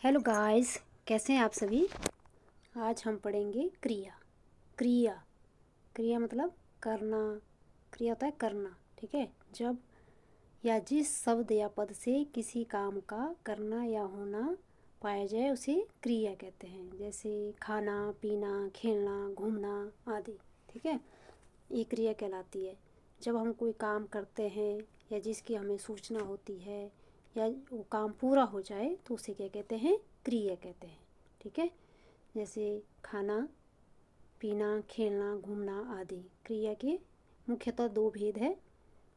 Hello guys, कैसे हैं आप सभी। आज हम पढ़ेंगे क्रिया। क्रिया क्रिया मतलब करना। क्रिया होता है करना, ठीक है। जब या जिस शब्द या पद से किसी काम का करना या होना पाया जाए उसे क्रिया कहते हैं। जैसे खाना, पीना, खेलना, घूमना आदि, ठीक है। ये क्रिया कहलाती है। जब हम कोई काम करते हैं या जिसकी हमें सूचना होती है या वो काम पूरा हो जाए तो उसे क्या कहते हैं, क्रिया कहते हैं, ठीक है। जैसे खाना, पीना, खेलना, घूमना आदि क्रिया के मुख्यतः दो भेद है।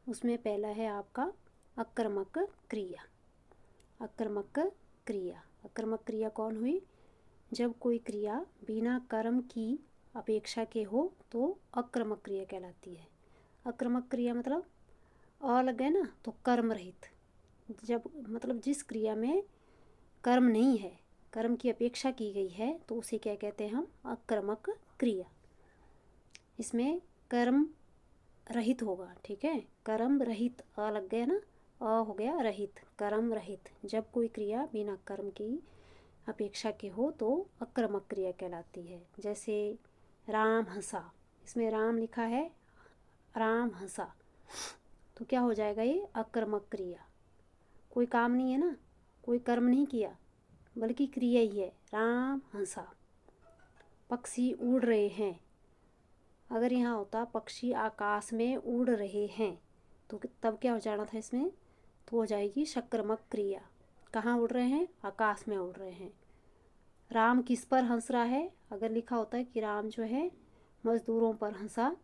उसमें पहला है आपका अकर्मक क्रिया। अकर्मक क्रिया, अकर्मक क्रिया कौन हुई? जब कोई क्रिया बिना कर्म की अपेक्षा के हो तो अकर्मक क्रिया कहलाती है। अकर्मक क्रिया मतलब अ लग गए ना तो कर्म रहित। जब मतलब जिस क्रिया में कर्म नहीं है, कर्म की अपेक्षा की गई है तो उसे क्या कहते हैं हम, अकर्मक क्रिया। इसमें कर्म रहित होगा, ठीक है। कर्म रहित, अ लग गया ना, अ हो गया रहित, कर्म रहित। जब कोई क्रिया बिना कर्म की अपेक्षा के हो तो अकर्मक क्रिया कहलाती है। जैसे राम हंसा, इसमें राम लिखा है, राम हंसा, तो क्या हो जाएगा ये अकर्मक क्रिया। कोई काम नहीं है ना, कोई कर्म नहीं किया बल्कि क्रिया ही है, राम हंसा। पक्षी उड़ रहे हैं, अगर यहाँ होता पक्षी आकाश में उड़ रहे हैं तो तब क्या हो जाना था इसमें, तो हो जाएगी सकर्मक क्रिया। कहाँ उड़ रहे हैं? आकाश में उड़ रहे हैं। राम किस पर हंस रहा है? अगर लिखा होता है कि राम जो है मजदूरों पर हंसा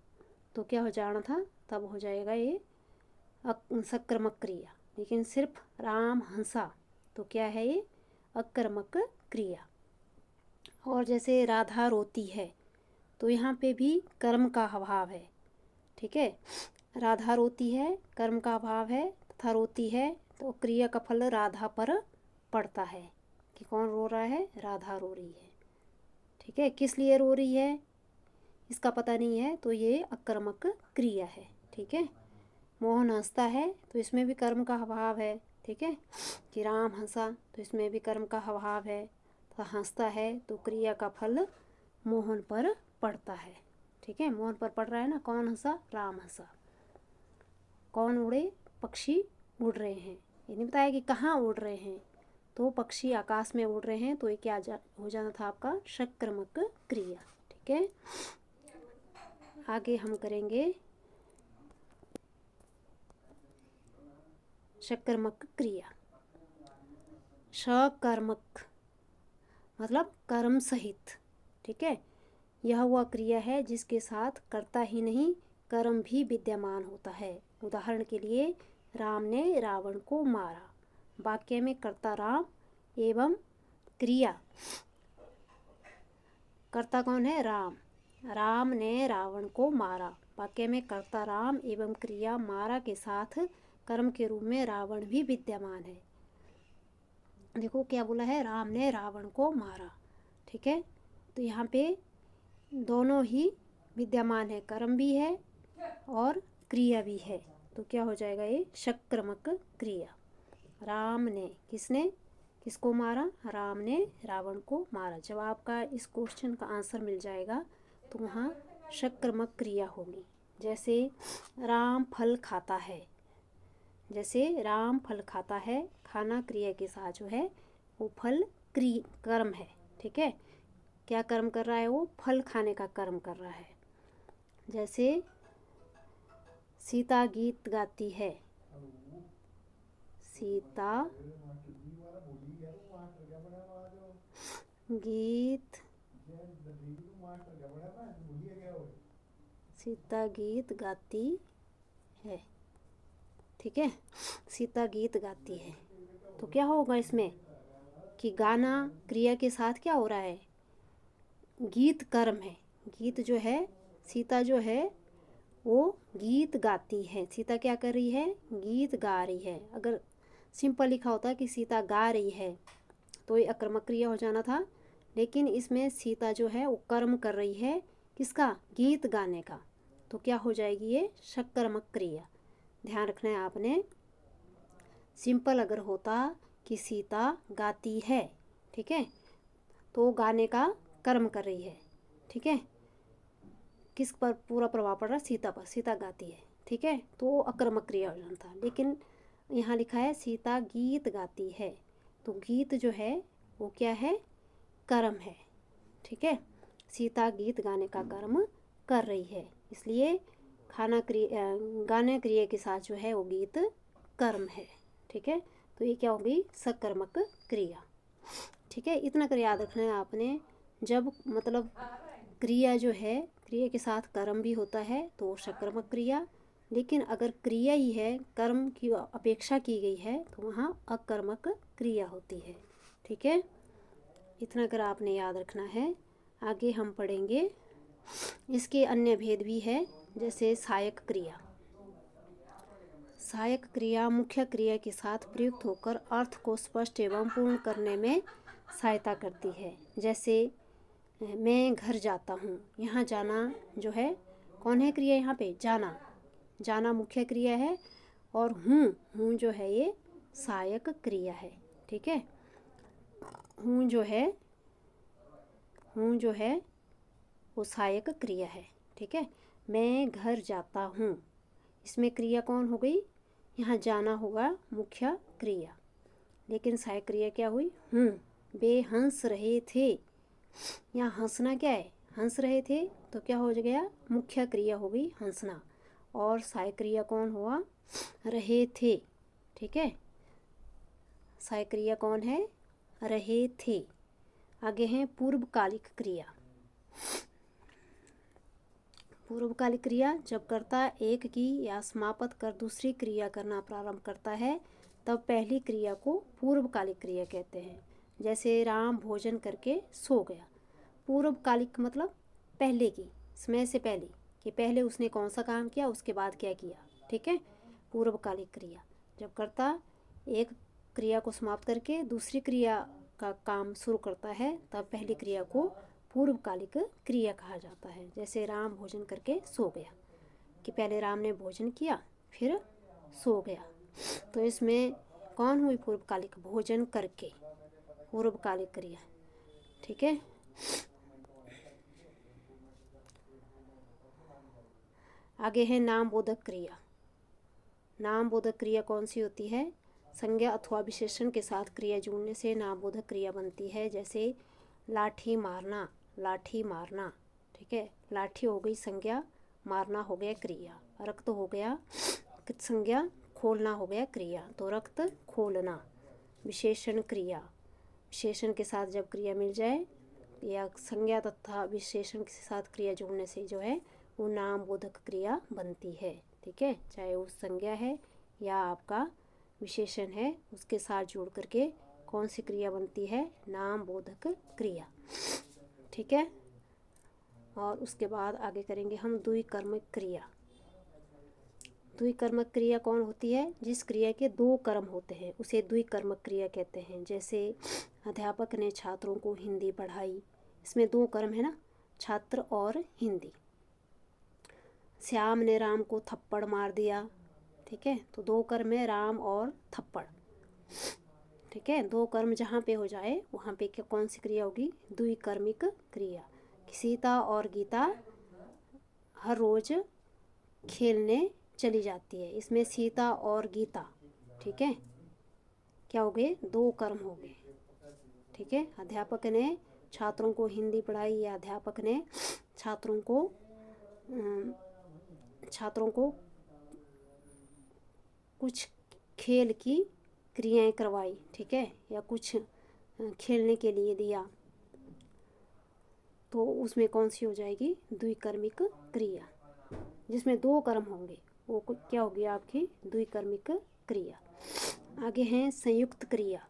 तो क्या हो जाना था, तब हो जाएगा ये सकर्मक क्रिया। लेकिन सिर्फ राम हंसा तो क्या है ये अकर्मक क्रिया। और जैसे राधा रोती है तो यहाँ पे भी कर्म का अभाव है, ठीक है। राधा रोती है, कर्म का अभाव है, तथा रोती है तो क्रिया का फल राधा पर पड़ता है कि कौन रो रहा है, राधा रो रही है, ठीक है। किस लिए रो रही है इसका पता नहीं है तो ये अकर्मक क्रिया है, ठीक है। मोहन हंसता है तो इसमें भी कर्म का अभाव है, ठीक है। कि राम हंसा तो इसमें भी कर्म का अभाव है, तो हंसता है तो क्रिया का फल मोहन पर पड़ता है, ठीक है। मोहन पर पड़ रहा है ना, कौन हंसा, राम हंसा। कौन उड़े, पक्षी उड़ रहे हैं। ये नहीं बताया कि कहाँ उड़ रहे हैं, तो पक्षी आकाश में उड़ रहे हैं तो ये क्या हो जाना था आपका सकर्मक क्रिया, ठीक है। आगे हम करेंगे सकर्मक क्रिया। सकर्मक मतलब कर्म सहित, ठीक है। यह वह क्रिया है जिसके साथ कर्ता ही नहीं कर्म भी विद्यमान होता है। उदाहरण के लिए राम ने रावण को मारा, वाक्य में कर्ता राम एवं क्रिया, कर्ता कौन है, राम। राम ने रावण को मारा, वाक्य में कर्ता राम एवं क्रिया मारा के साथ कर्म के रूप में रावण भी विद्यमान है। देखो क्या बोला है, राम ने रावण को मारा, ठीक है। तो यहाँ पे दोनों ही विद्यमान है, कर्म भी है और क्रिया भी है, तो क्या हो जाएगा ये सकर्मक क्रिया। राम ने, किसने, किसको मारा, राम ने रावण को मारा। जब आपका इस क्वेश्चन का आंसर मिल जाएगा तो वहाँ सकर्मक क्रिया होगी। जैसे राम फल खाता है, जैसे राम फल खाता है, खाना क्रिया के साथ जो है वो फल कर्म है, ठीक है। क्या कर्म कर रहा है, वो फल खाने का कर्म कर रहा है। जैसे सीता गीत गाती है, सीता गीत, सीता गीत गाती है, ठीक है। सीता गीत गाती है तो क्या होगा इसमें कि गाना क्रिया के साथ क्या हो रहा है, गीत कर्म है। गीत जो है, सीता जो है वो गीत गाती है। सीता क्या कर रही है, गीत गा रही है। अगर सिंपल लिखा होता कि सीता गा रही है तो ये अकर्मक क्रिया हो जाना था, लेकिन इसमें सीता जो है वो कर्म कर रही है, किसका, गीत गाने का, तो क्या हो जाएगी ये सकर्मक क्रिया। ध्यान रखना है आपने। सिंपल अगर होता कि सीता गाती है ठीक है। तो गाने का कर्म कर रही है, ठीक है। किस पर पूरा प्रभाव पड़ रहा है? सीता पर, सीता गाती है, ठीक है। तो अकर्मक क्रिया हो जाना था, लेकिन यहाँ लिखा है सीता गीत गाती है, तो गीत जो है वो क्या है? कर्म है, ठीक है। सीता गीत गाने का कर्म कर रही है, इसलिए गाने क्रिया के साथ जो है वो गीत कर्म है, ठीक है। तो ये क्या होगी? सकर्मक क्रिया, ठीक है। इतना कर याद रखना है आपने। जब मतलब क्रिया जो है, क्रिया के साथ कर्म भी होता है तो सकर्मक क्रिया, लेकिन अगर क्रिया ही है, कर्म की अपेक्षा की गई है, तो वहाँ अकर्मक क्रिया होती है, ठीक है। इतना कर आपने याद रखना है। आगे हम पढ़ेंगे, इसके अन्य भेद भी है, जैसे सहायक क्रिया। सहायक क्रिया मुख्य क्रिया के साथ प्रयुक्त होकर अर्थ को स्पष्ट एवं पूर्ण करने में सहायता करती है। जैसे मैं घर जाता हूँ, यहाँ जाना जो है कौन है क्रिया? यहाँ पे जाना, जाना मुख्य क्रिया है, और हूँ जो है ये सहायक क्रिया है, ठीक है। हूँ जो है वो सहायक क्रिया है, ठीक है। मैं घर जाता हूँ, इसमें क्रिया कौन हो गई? यहाँ जाना होगा मुख्य क्रिया, लेकिन सहायक क्रिया क्या हुई? हूँ। वे हंस रहे थे, यहाँ हंसना क्या है? हंस रहे थे, तो क्या हो गया? मुख्य क्रिया हो गई हंसना, और सहायक क्रिया कौन हुआ? रहे थे, ठीक है। सहायक क्रिया कौन है? रहे थे। आगे है पूर्वकालिक क्रिया। पूर्वकालिक क्रिया जब कर्ता एक की या समाप्त कर दूसरी क्रिया करना प्रारंभ करता है, तब पहली क्रिया को पूर्वकालिक क्रिया कहते हैं। जैसे राम भोजन करके सो गया। पूर्वकालिक मतलब पहले की, समय से पहले, कि पहले उसने कौन सा काम किया, उसके बाद क्या किया, ठीक है। पूर्वकालिक क्रिया जब कर्ता एक क्रिया को समाप्त करके दूसरी क्रिया का काम शुरू करता है, तब पहली क्रिया को पूर्वकालिक क्रिया कहा जाता है। जैसे राम भोजन करके सो गया, कि पहले राम ने भोजन किया फिर सो गया, तो इसमें कौन हुई? पूर्वकालिक, भोजन करके, पूर्वकालिक क्रिया, ठीक है। आगे है नामबोधक क्रिया। नामबोधक क्रिया कौन सी होती है? संज्ञा अथवा विशेषण के साथ क्रिया जोड़ने से नामबोधक क्रिया बनती है। जैसे लाठी मारना, लाठी मारना, ठीक है। लाठी हो गई संज्ञा, मारना हो गया क्रिया, रक्त हो गया संज्ञा, खोलना हो गया क्रिया, तो रक्त खोलना। विशेषण क्रिया, विशेषण के साथ जब क्रिया मिल जाए या संज्ञा तथा विशेषण के साथ क्रिया जोड़ने से जो है वो नामबोधक क्रिया बनती है, ठीक है। चाहे वो संज्ञा है या आपका विशेषण है, उसके साथ जोड़ करके कौन सी क्रिया बनती है? नामबोधक क्रिया, ठीक है। और उसके बाद आगे करेंगे हम द्विकर्मक क्रिया। द्विकर्मक क्रिया कौन होती है? जिस क्रिया के दो कर्म होते हैं उसे द्विकर्मक क्रिया कहते हैं। जैसे अध्यापक ने छात्रों को हिंदी पढ़ाई, इसमें दो कर्म है ना, छात्र और हिंदी। श्याम ने राम को थप्पड़ मार दिया, ठीक है। तो दो कर्म है, राम और थप्पड़, ठीक है। दो कर्म जहाँ पे हो जाए वहाँ पे क्या कौन सी क्रिया होगी? द्विकर्मिक क्रिया। सीता और गीता हर रोज खेलने चली जाती है, इसमें सीता और गीता, ठीक है, क्या हो गए? दो कर्म हो गए, ठीक है। अध्यापक ने छात्रों को हिंदी पढ़ाई या अध्यापक ने छात्रों को कुछ खेल की क्रियाएं करवाई, ठीक है, या कुछ खेलने के लिए दिया, तो उसमें कौन सी हो जाएगी? द्विकर्मिक क्रिया। जिसमें दो कर्म होंगे वो क्या होगी? आपकी द्विकर्मिक क्रिया। आगे हैं संयुक्त क्रिया।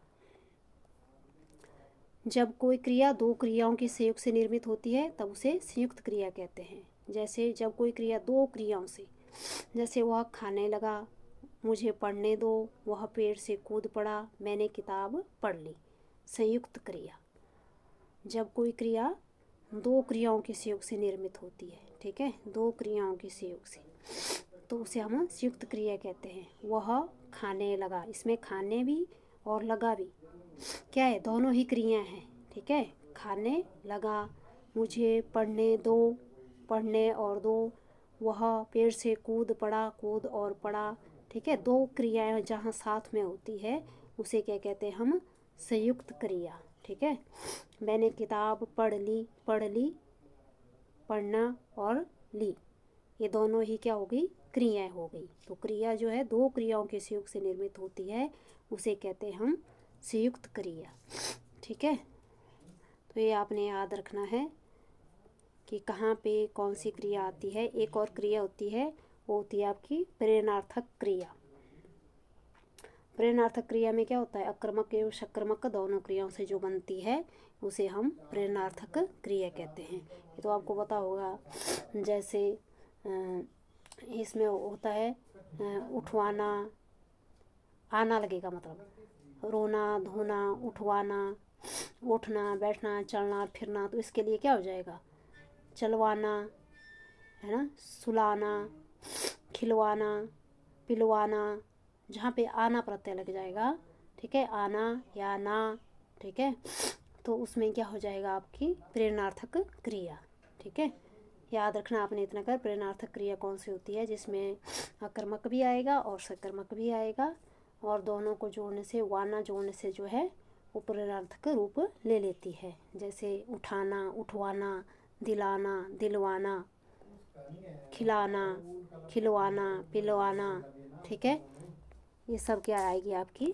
जब कोई क्रिया दो क्रियाओं के संयोग से निर्मित होती है तब उसे संयुक्त क्रिया कहते हैं। जैसे जब कोई क्रिया दो क्रियाओं से, जैसे वह खाने लगा, मुझे पढ़ने दो, वह पेड़ से कूद पड़ा, मैंने किताब पढ़ ली। संयुक्त क्रिया, जब कोई क्रिया दो क्रियाओं के संयोग से निर्मित होती है, ठीक है, दो क्रियाओं के संयोग से, तो उसे हम संयुक्त क्रिया कहते हैं। वह खाने लगा, इसमें खाने भी और लगा भी क्या है, दोनों ही क्रिया हैं, ठीक है। खाने लगा, मुझे पढ़ने दो, पढ़ने और दो, वह पेड़ से कूद पड़ा, कूद और पड़ा, ठीक है। दो क्रियाएं जहाँ साथ में होती है उसे क्या कहते हैं हम, संयुक्त क्रिया, ठीक है। मैंने किताब पढ़ ली, पढ़ ली, पढ़ना और ली, ये दोनों ही क्या हो गई, क्रियाएं हो गई। तो क्रिया जो है दो क्रियाओं के संयोग से निर्मित होती है, उसे कहते हैं हम संयुक्त क्रिया, ठीक है। तो ये आपने याद रखना है कि कहाँ पे कौन सी क्रिया आती है। एक और क्रिया होती है, वो होती है आपकी प्रेरणार्थक क्रिया। प्रेरणार्थक क्रिया में क्या होता है, अकर्मक एवं सकर्मक दोनों क्रियाओं से जो बनती है उसे हम प्रेरणार्थक क्रिया कहते हैं। ये तो आपको पता होगा। जैसे इसमें होता है उठवाना, आना लगेगा, मतलब रोना, धोना, उठवाना, उठना, बैठना, चलना, फिरना, तो इसके लिए क्या हो जाएगा, चलवाना, है ना, सुलाना, खिलवाना, पिलवाना, जहाँ पे आना प्रत्यय लग जाएगा, ठीक है, आना या ना, ठीक है, तो उसमें क्या हो जाएगा आपकी प्रेरणार्थक क्रिया, ठीक है। याद रखना आपने इतना कर, प्रेरणार्थक क्रिया कौन सी होती है, जिसमें अकर्मक भी आएगा और सकर्मक भी आएगा, और दोनों को जोड़ने से, वाना जोड़ने से जो है वो प्रेरणार्थक रूप ले लेती है। जैसे उठाना, उठवाना, दिलाना, दिलवाना, खिलाना, खिलवाना, पिलवाना, ठीक है। ये सब क्या आएगी आपकी,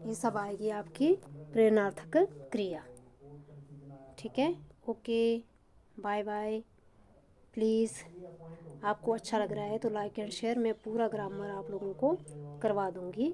ये सब आएगी आपकी प्रेरणार्थक क्रिया, ठीक है। Okay, bye bye. प्लीज़ आपको अच्छा लग रहा है तो लाइक एंड शेयर, मैं पूरा ग्रामर आप लोगों को करवा दूँगी।